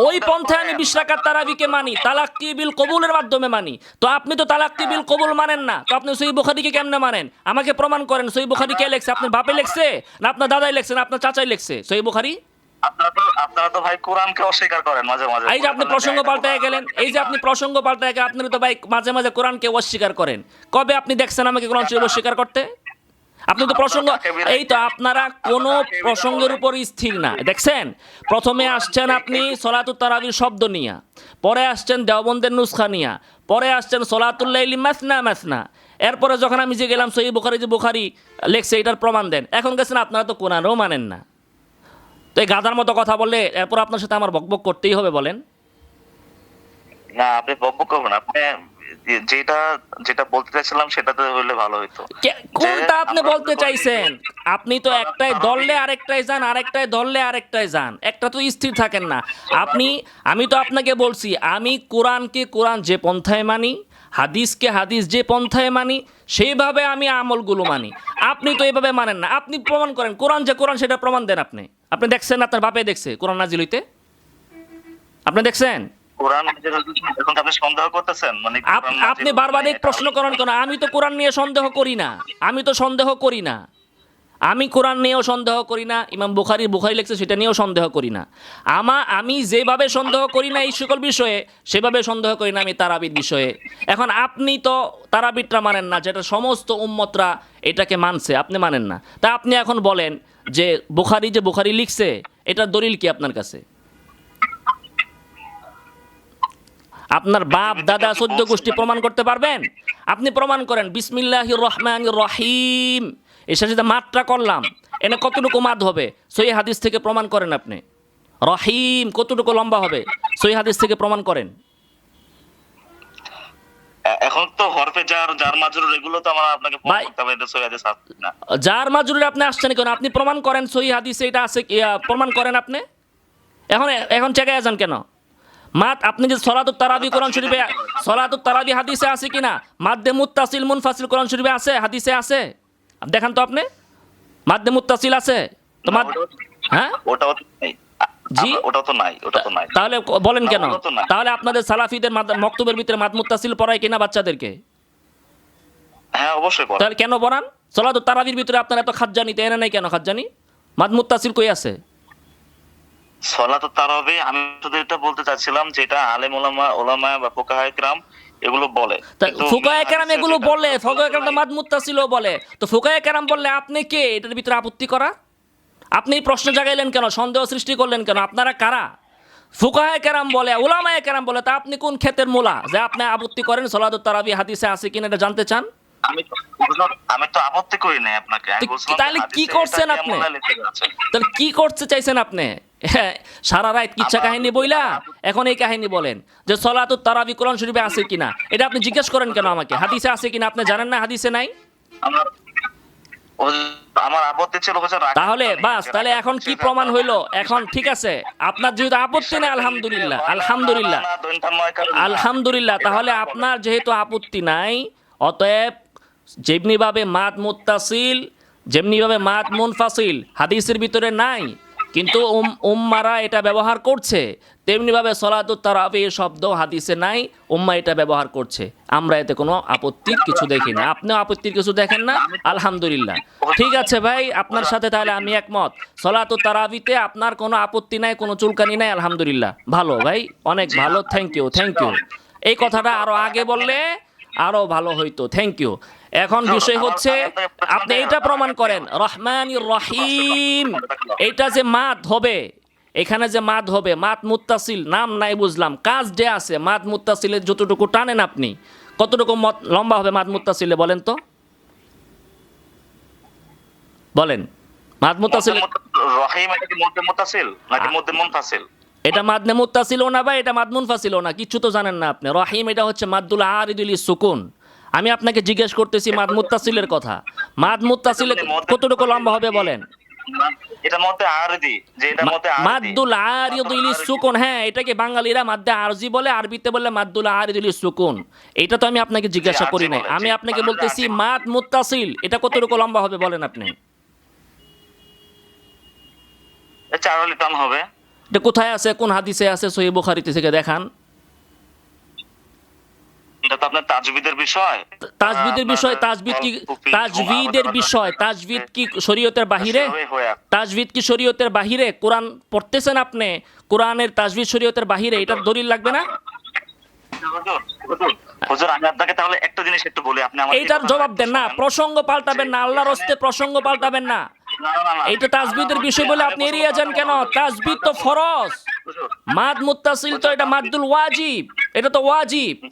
ওই পন্থায় আমি 20 রাকাত তারাবিকে মানি, তালাক্কি বিল কবুলের মাধ্যমে মানি। তো আপনি তো তালাক্কি বিল কবুল মানেন না, তো আপনি সহিহ বুখারীকে কেমনে মানেন? আমাকে প্রমাণ করেন। সহিহ বুখারী কে লেখছে? আপনার বাপে লেখছে, না আপনার দাদাই লেখছে, না আপনার চাচাই লেখছে সহিহ বুখারী? আপনারা তো ভাই কোরআনকে অস্বীকার করেন মাঝে মাঝে। এই যে আপনি প্রসঙ্গ পাল্টায় গেলেন, এই যে আপনি প্রসঙ্গ পাল্টায় গেলেন, আপনি তো ভাই মাঝে মাঝে কোরআনকে অস্বীকার করেন। কবে আপনি দেখছেন আমাকে কোরআন শরীফ অস্বীকার করতে? আপনি তো প্রসঙ্গ, এই তো আপনারা কোনো প্রসঙ্গের উপর স্থির না। দেখছেন, প্রথমে আসছেন আপনি সলাতুত তারাবির শব্দ নিয়া, পরে আসছেন দেওবন্দের নুসখা নিয়া, পরে আসছেন সলাতুল লাইলি মাসনা মাসনা। এরপরে যখন আমি যে গেলাম সহিহ বুখারী যে বুখারী লেখছে এটার প্রমাণ দেন, এখন গেছেন আপনারা তো কোরআনও মানেন না। তো এই গাধার মতো কথা বললে এরপর আপনার সাথে আমার বকবক করতেই হবে বলেন? না, আপনি বকবক করবেন। আপনি যেটা বলতে চাইছিলাম সেটাতে হলে ভালো হতো। কোনটা আপনি বলতে চাইছেন? আপনি তো একটাই ধরলে আরেকটাই যান, আরেকটাই ধরলে আরেকটাই যান, একটা তো স্থির থাকেন না আপনি। আমি তো আপনাকে বলছি আমি কোরআনকে কোরআন যে পন্থায় মানি, হাদিসকে হাদিস যে পন্থায় মানি, সেইভাবে আমি আমলগুলো মানি। আপনি তো এইভাবে মানেন না। আপনি প্রমাণ করেন, কোরআন যে কোরআন সেটা প্রমাণ দেন। আপনি দেখছেন, আপনার বাপে দেখছে কোরআন নাজিল হইতে? আপনি দেখছেন? কোরআন এখন আপনি সন্দেহ করতেছেন, মানে আপনি বারবার এই প্রশ্ন করেন কেন? আমি তো কোরআন নিয়ে সন্দেহ করি না, আমি তো সন্দেহ করি না। আমি কোরআন নিয়েও সন্দেহ করি না, ইমাম বুখারী লেখছে সেটা নিয়েও সন্দেহ করি না। আমি যেভাবে সন্দেহ করি না এই সকল বিষয়ে, সেভাবে সন্দেহ করি না আমি তারাবির বিষয়ে। এখন আপনি তো তারাবিরটা মানেন না, যেটা সমস্ত উম্মতরা এটাকে মানছে, আপনি মানেন না। তা আপনি এখন বলেন যে বুখারী লিখছে, এটার দলিল কি আপনার কাছে? আপনার বাপ দাদা 14 গোষ্ঠী প্রমাণ করতে পারবেন? আপনি প্রমাণ করেন। বিসমিল্লাহির রহমানির রহিম, এর সাথে মাত্রা করলাম, এনে কতটুকু মাদ হবে? সহিহ হাদিস থেকে প্রমাণ করেন। আপনি রহিম কতটুকু লম্বা হবে? সহিহ হাদিস থেকে প্রমাণ করেন। এখন তো হরফে জার জার মাজরুর এগুলো তো আমরা আপনাকে প্রমাণ ভাই- করতে হবে, এটা সহিহ হাদিস আছে না। যার মাজরুরে আপনি আসছেন কেন? আপনি প্রমাণ করেন সহিহ হাদিসে এটা আছে প্রমাণ করেন আপনি। এখন এখন চেকায় যান কেন? আপনি যে সলাতুত তারাবি কোরআন শরীফে, সলাতুত তারাবি হাদিসে আছে কিনা? মাদ্দে মুত্তাসিল মুনফাসিল কোরআন শরীফে আছে, হাদিসে আছে? দেখান তো আপনি। মাদ্দে মুত্তাসিল আছে তো হ্যাঁ ওটাও তো নাই। জি? ওটাও তো নাই, ওটা তো নাই। তাহলে বলেন কেন? ওটা তো নাই। তাহলে আপনাদের সালাফিদের মক্তবের ভিতরে মাদ মুত্তাসিল পড়ায় কিনা বাচ্চাদেরকে? হ্যাঁ অবশ্যই পড়ে। তাহলে কেন পড়ান? সলাতুত তারাবির ভিতরে আপনার এত খাজ্জানিতে এনে নাই কেন? খাজ্জানি মাদ মুত্তাসিল কই আছে? সলাতুত তারাবি আমি শুধু এটা বলতে চাচ্ছিলাম যে এটা আলেম ওলামা বা ফুকাহায়ে কিরাম এগুলো বলে। কিন্তু ফুকায়ে কেরাম এগুলো সেটা- বলে, ফুকায়ে কেরাম মাদ মুত্তাসিলও বলে। তো ফুকায়ে কেরাম বললে আপনি কে এটার ভিতরে আপত্তি করা? আপনি এই প্রশ্ন জাগাইলেন কেন? সন্দেহ সৃষ্টি করলেন কেন? আপনারা কারা? ফুকায়ে কেরাম বলে, উলামায়ে কেরাম বলে, তা আপনি কোন ক্ষেতের মূলা যে আপনি আপত্তি করেন সলাতুত তারাবি হাদিসে আছে কিনা এটা জানতে চান? আমি তো আপত্তি করি নাই আপনাকে, আমি তো বলছিলাম যে তাহলে কি হাদিসে করছেন এটা আপনি? কেমন লিখে আছে। তাহলে কি করতে চাইছেন আপনি? হ্যাঁ, সারা রাত কিচ্ছা কাহিনী বইলা এখন এই কাহিনী বলেন যে সলাতুত তারাবি কোরআন শরীফে আছে কিনা। এটা আপনি জিজ্ঞেস করেন কেন আমাকে? হাদিসে আছে কিনা আপনি জানেন না? হাদিসে নাই। আমার আপত্তি ছিল তাহলে বাস, তাহলে এখন কি প্রমাণ হইলো? এখন ঠিক আছে, আপনার যেহেতু আপত্তি নেই, আলহামদুলিল্লাহ আলহামদুলিল্লাহ আলহামদুলিল্লাহ। তাহলে আপনার যেহেতু আপত্তি নাই, অতএব যেমনিভাবে মাদ মুত্তাসিল, যেমনিভাবে মাদ মুনফাসিল হাদিসের ভিতরে নাই, কিন্তু উম্মারা এটা ব্যবহার করছে, তেমনিভাবে সলাতুত তারাবি শব্দ হাদিসে নাই, উম্মা এটা ব্যবহার করছে। আমরা এতে কোনো আপত্তির কিছু দেখি না। আপনিও আপত্তির কিছু দেখেন না, আলহামদুলিল্লাহ। ঠিক আছে ভাই, আপনার সাথে তাহলে আমি একমত। সলাতুত তারাবিতে আপনার কোনো আপত্তি নাই, কোনো চুলকানি নাই, আলহামদুলিল্লাহ। ভালো ভাই, অনেক ভালো, থ্যাংক ইউ থ্যাংক ইউ। এই কথাটা আরো আগে বললে আরো ভালো হইতো, থ্যাংক ইউ। এখন বিষয় হচ্ছে আপনি এটা প্রমাণ করেন রহমানির রহিম, এইটা যে মাদ হবে, এখানে যে মাদ হবে, মাদ মুত্তাসিল নাম নাই বুঝলাম, কাজ যে আছে মাদ মুত্তাসিলের যতটুকু টানেন আপনি, কতটুকু লম্বা হবে মাদ মুত্তাসিলে বলেন তো? বলেন। মাদ মুত্তাসিল রহিম এটা কি মধ্যে মুত্তাসিল নাকি মধ্যে মুনফাসিল? এটা মাদনে মুত্তাসিলও না ভাই, এটা মাদ মুনফাসিলও না, কিচ্ছু তো জানেন না আপনি। রহিম এটা হচ্ছে মাদুল আরিদুল সুকুন। আমি আপনাকে জিজ্ঞেস করতেছি মাদ মুত্তাসিলের কথা। মাদ মুত্তাসিলে কতটুকু লম্বা হবে বলেন? এটা মধ্যে আরদি, যে এটা মধ্যে আরদি মাদুল আরিদুল সুকুন। হ্যাঁ, এটাকে বাঙালিরা মাদ্দে আরজি বলে, আরবিতে বলে মাদুল আরিদুল সুকুন। এটা তো আমি আপনাকে জিজ্ঞাসা করি নাই, আমি আপনাকে বলতেছি মাদ মুত্তাসিল এটা কতটুকু লম্বা হবে বলেন আপনি। চারলি টান হবে। এটা কোথায় আছে, কোন হাদিসে আছে? সহিহ বুখারীতে থেকে দেখান। এটা তো আপনার তাজবিদের বিষয়। তাজবিদের বিষয়, তাজবিদ কি, তাজবিদের বিষয়, তাজবিদ কি শরীয়তের বাহিরে? তাজবিদ কি শরীয়তের বাহিরে? কোরআন পড়তেছেন আপনি, কোরআনের তাজবিদ শরীয়তের বাহিরে, এটার দলিল লাগবে না? হুজুর আমি আপনাকে তাহলে একটা জিনিস একটু বলি, আপনি আমার এইটার জবাব দেন না, প্রসঙ্গ পাল্টাবেন না, আল্লাহর হস্তে প্রসঙ্গ পাল্টাবেন না। এইটা তাজবিদের বিষয় বলে আপনি এড়িয়ে যান কেন? তাজবিদ তো ফরজ, মাদ মুত্তাসিল তো এটা মাদুল ওয়াজিব, এটা তো ওয়াজিব।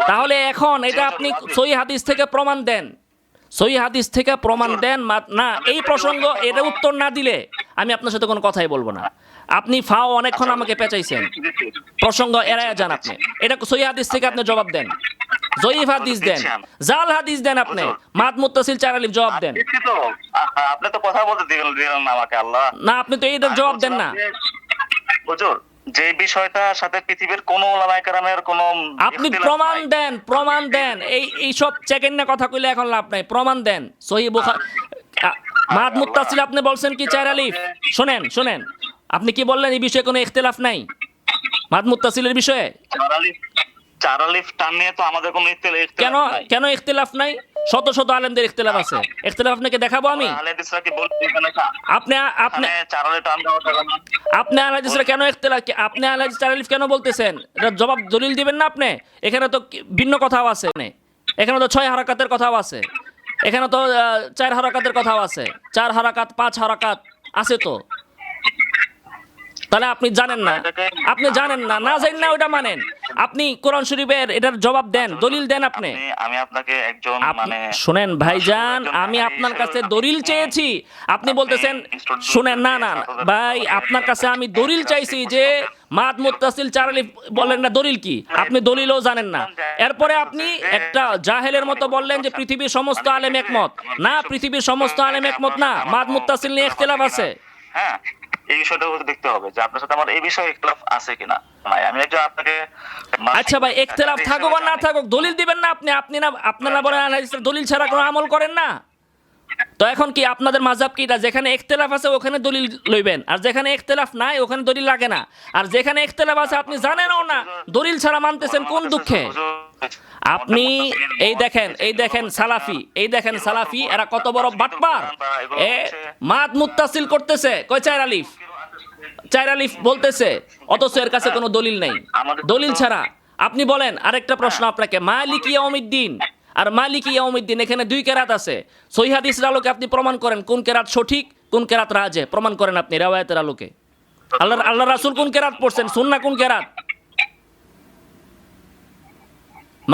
তাহলে এখন এটা আপনি সহিহ হাদিস থেকে প্রমাণ দেন, সহিহ হাদিস থেকে প্রমাণ দেন। না, এই প্রসঙ্গ এটা উত্তর না দিলে আমি আপনার সাথে কোনো কথাই বলবো না। আপনি ফাও অনেকক্ষণ আমাকে পেঁচাইছেন, প্রসঙ্গ এড়ায় যান আপনি। এটা সহিহ হাদিস থেকে আপনি জবাব দেন, জয়ীফ হাদিস দেন, জাল হাদিস দেন, আপনি মাদ মুত্তাসিল চার আলিফ জবাব দেন। আপনি তো কথা বলতে দিলেন না আমাকে, আল্লাহ না, আপনি তো এইটার জবাব দেন না। হুজুর যে বিষয়টার সাথে পৃথিবীর কোন ওলামায়ে কেরামের কোন আপনি প্রমাণ দেন, প্রমাণ দেন। এই সব চেকেন না কথা কইলে এখন লাভ নাই, প্রমাণ দেন। সহিহ বুখারী মাদ মুত্তাসিল আপনি বলছেন কি চার আলিফ? শুনেন শুনেন, আপনি কি বললেন এই বিষয়ে কোনো ইখতিলাফ নাই মাদ মুত্তাসিলের বিষয়ে? চার আলিফ টান নিয়ে তো আমাদের কোনো ইখতিলাফ কেন নাই। কেন ইখতিলাফ নাই? শত শত আলেমদের ইখতিলাফ আছে। ইখতিলাফ আপনাকে দেখাবো আমি। আহলে হাদিসরা কি বলতে এখানে আপনি আপনি চার আলিফ টান দেওয়া যাবে না। আপনি আহলে হাদিসরা কেন ইখতিলাফ, আপনি আহলে হাদিস চার আলিফ কেন বলতেছেন? এটা জবাব দলিল দিবেন না আপনি? এখানে তো ভিন্ন কথাও আছে, এখানে তো 6 হারাকাতের কথাও আছে, এখানে তো 4 হারাকাতের কথাও আছে, 4 হারাকাত 5 হারাকাত আছে তো। তাহলে আপনি জানেন না, আপনি জানেন না, না জানেন না ওটা মানেন। আপনি কোরআন শরীফের এটার জবাব দেন, দলিল দেন আপনি। আমি আপনাকে একজন মানে শুনেন ভাইজান, আমি আপনার কাছে দলিল চেয়েছি, আপনি বলতেছেন শুনেন। না না ভাই, আপনার কাছে আমি দলিল চাইছি যে মাদ মুত্তাসিল 4 আলিফ বলেন না, দলিল কি? আপনি দলিলও জানেন না। এরপরে আপনি একটা জাহেলের মতো বললেন যে পৃথিবীর সমস্ত আলেম একমত। না, পৃথিবীর সমস্ত আলেম একমত না, মাদ মুত্তাসিল নিয়ে ইখতিলাফ আছে। হ্যাঁ, এই বিষয়টা দেখতে হবে যে আপনার সাথে আমার এই বিষয়ে ইখতিলাফ আছে কিনা। নাই, আমি একজন আপনাকে আচ্ছা ভাই, ইখতিলাফ থাকুক আর না থাকুক, দলিল দিবেন না আপনি। আপনি না, আপনার না বলেন আহলে হাদিসের দলিল ছাড়া কোনো আমল করেন না। তো এখন কি আপনাদের মাযহাব কি এটা? যেখানে ইখতিলাফ আছে ওখানে দলিল লইবেন, আর যেখানে ইখতিলাফ নাই ওখানে দলিল লাগে না। আর যেখানে ইখতিলাফ আছে আপনি জানেনও না, দলিল ছাড়া মানতেছেন কোন দুঃখে? আপনি এই দেখেন সালাফি, এই দেখেন সালাফি, এরা কত বড় বাটপার। মাদ মুত্তাসিল করতেছে, কয় 4 আলিফ, 4 আলিফ বলতেছে, অথচ এর কাছে কোনো দলিল নেই, দলিল ছাড়া। আপনি বলেন, আরেকটা প্রশ্ন আপনাকে, মালিকি ইয়াউমিদ্দিন আর মালিকি ইয়াউমিদ্দিন এখানে 2 কেরাত আছে। সহিহ হাদিসের আলোকে আপনি প্রমাণ করেন কোন কেরাত সঠিক, কোন কেরাত রাজে, প্রমাণ করেন আপনি riwayaতের আলোকে। আল্লাহ রাসূল কোন কেরাত পড়ছেন, সুন্নাহ কোন কেরাত?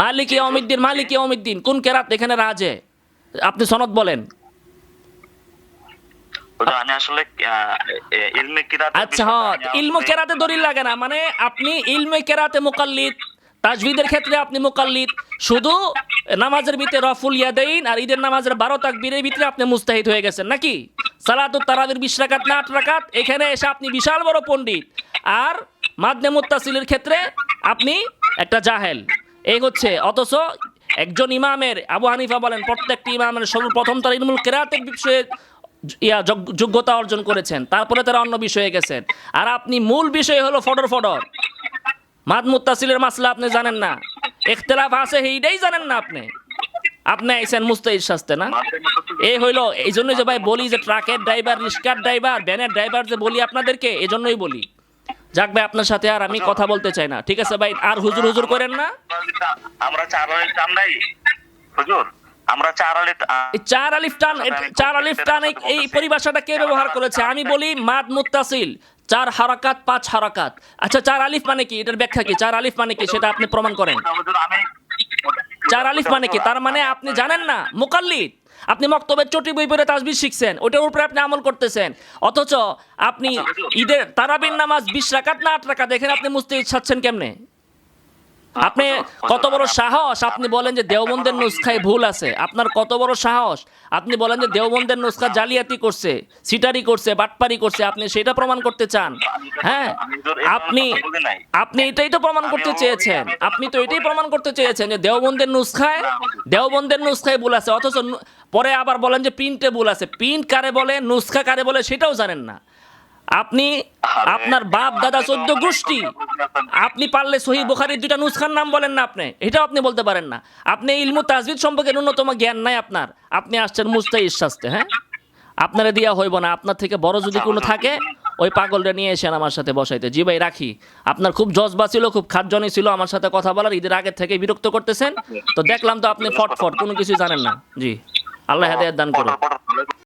মালিকি ইয়াউমিদ্দিন কোন কেরাত এখানে রাজে? আপনি সনদ বলেন। আমি আসলে ইলমে কিরাত, আচ্ছা হ্যাঁ, ইলমে কেরাতে দলিল লাগে না মানে আপনি ইলমে কেরাতে মুকাল্লিদ, তাজবিদের ক্ষেত্রে আপনি মুকাল্লিদ, শুধু নামাজের ভিতরে রফুল ইয়াদাইন আর ঈদের নামাজের 12 তাকবীরের ভিতরে আপনি মুস্তাহিদ হয়ে গেছেন নাকি? সালাতুত তারাবির 20 রাকাত না 8 রাকাত, এখানে এসে আপনি বিশাল বড় পণ্ডিত। আর মাদনে মুত্তাসিলের ক্ষেত্রে আপনি একটা জাহেল, এই হচ্ছে। অথচ একজন ইমামের, আবু হানিফা বলেন প্রত্যেকটি ইমামের সর্বপ্রথম তারা ইলমুল কিরাতের বিষয়ে যোগ্যতা অর্জন করেছেন, তারপরে তারা অন্য বিষয়ে গেছেন। আর আপনি মূল বিষয় হলো ফডর মাদ মুত্তাসিলের মাসলা আপনি জানেন না, ইখতিলাফ আছে এইটাই জানেন না আপনি। আপনি আইছেন মুস্তাহিদ শাস্তে না, এই হইলো। এই জন্যই যে ভাই বলি যে ট্রাকের ড্রাইভার, রিক্সার ড্রাইভার, ভ্যানের ড্রাইভার যে বলি আপনাদেরকে, এই জন্যই বলি। যাক ভাই, আপনার সাথে আর আমি কথা বলতে চাই না, ঠিক আছে ভাই? আর হুজুর করেন না। আমরা 4 আলিফ টান নাই হুজুর, আমরা 4 আলিফ, 4 আলিফ টান এই পরিভাষাটা কে ব্যবহার করেছে? আমি বলি মাদ মুত্তাসিল 4 হারাকাত 5 হারাকাত। আচ্ছা 4 আলিফ মানে কি, এটার ব্যাখ্যা কি? 4 আলিফ মানে কি সেটা আপনি প্রমাণ করেন। 4 আলিফ মানে কি? তার মানে আপনি জানেন না, মুকাল্লিদ। আপনি মক্তবের চটি বই পড়ে তাসবিহ শিখছেন, ওটার উপরে আপনি আমল করতেছেন। অথচ আপনি ঈদের তারাবির নামাজ 20 রাকাত না 8 রাকাত, এখানে আপনি মুস্তাহিদ ছাড়ছেন কেমনে? আপনি কত বড় সাহস, আপনি বলেন যে দেওবন্দের নুসখায় ভুল আছে। আপনার কত বড় সাহস, আপনি বলেন যে দেওবন্দের নুসখা জালিয়াতি করছে, সিটারি করছে, বাটপারি করছে, আপনি সেটা প্রমাণ করতে চান। হ্যাঁ, আপনি এটাই তো প্রমাণ করতে চেয়েছেন, আপনি তো এটাই প্রমাণ করতে চেয়েছেন যে দেওবন্দের নুসখায় ভুল আছে। অথচ পরে আবার বলেন যে প্রিন্টে ভুল আছে। প্রিন্ট কারে বলে, নুসখা কারে বলে সেটাও জানেন না আপনি। আপনার বাপ দাদা 14 গোষ্ঠী, আপনি পারলে সহিহ বুখারীর 2টা নুসখার নাম বলেন না, আপনি এটাও আপনি বলতে পারেন না। আপনি ইলমু তাজবিদ সম্পর্কে ন্যূনতম জ্ঞান নাই আপনার, আপনি আসছেন মুস্তাহিদ শাস্তে। হ্যাঁ, আপনারা দিয়া হইব না, আপনার থেকে বড় যদি কোনো থাকে ওই পাগলটা নিয়ে এসেন আমার সাথে বসাইতে। জি ভাই রাখি, আপনার খুব জজবা ছিল, খুব খাটজনি ছিল আমার সাথে কথা বলার, ঈদের আগের থেকে বিরক্ত করতেছেন। তো দেখলাম তো আপনি ফটফট কোনো কিছু জানেন না। জি, আল্লাহ হেদায়েত দান করুন।